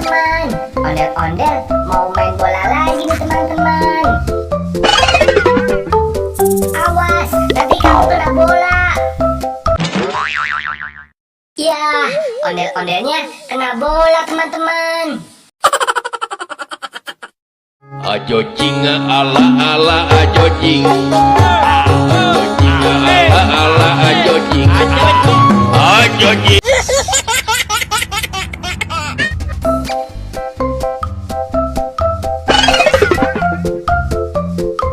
teman-teman. Ondel-ondel mau main bola lagi nih teman-teman. Awas, nanti kamu kena bola. Ya, ondel-ondelnya kena bola teman-teman. Ajo jing ala ala ajo jing. Ajo jing ala ala ajo jing. Ajo jing.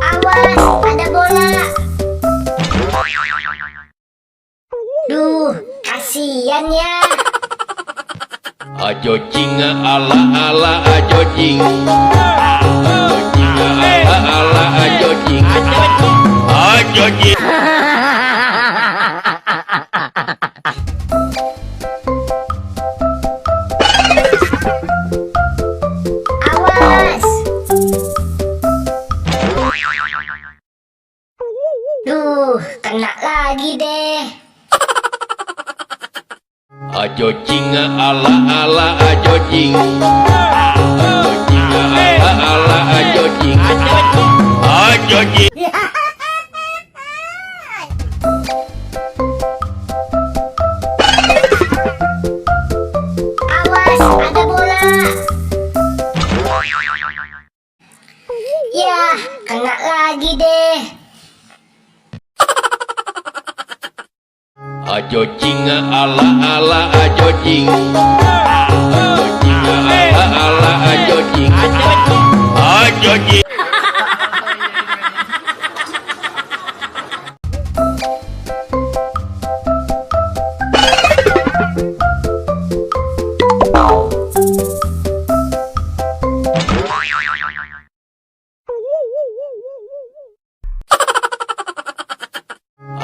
Awas, ada bola. Duh, kasihan ya. Ajo jing ala ala ajo jing. Ajo jing ala ala ajo jing. Ajo jing. Awas. Duh, kena lagi deh. Ajo jing ala ala ajo jing. Ajo jing ala ala ajo jing. Ajo jing. Awas, ada bola. Ya, kena lagi deh. Ajo jing ala ala ajo jing. Ajo jing ala ala ajo jing. Ajo jing.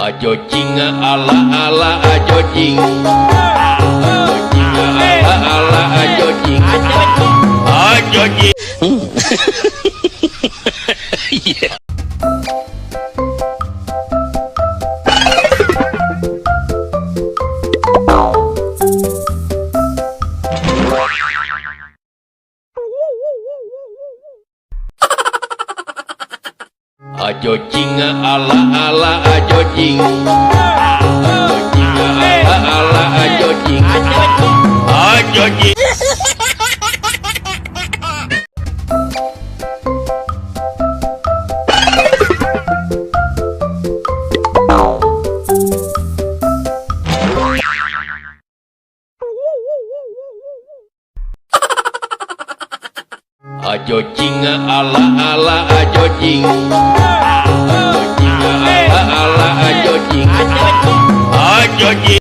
Ajo jing ala ala ajo jing. Ajo jing ala ala ajo jing. Ajo jing. Ajo jing ala ala ajo jing. Ajo jing ala ala ajo jing. Ajo jing. Ajo jing ala ala ajo jing. Ajo jing ala ala ajo jing. Ajo jing.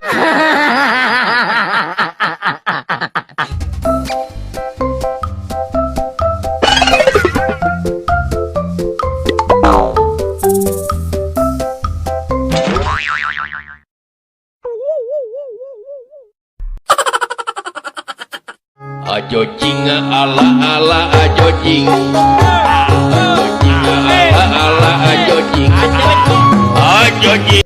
Ajo jing ala ala ajo jing. Ajo jing ala ala ajo jing. Ajo jing.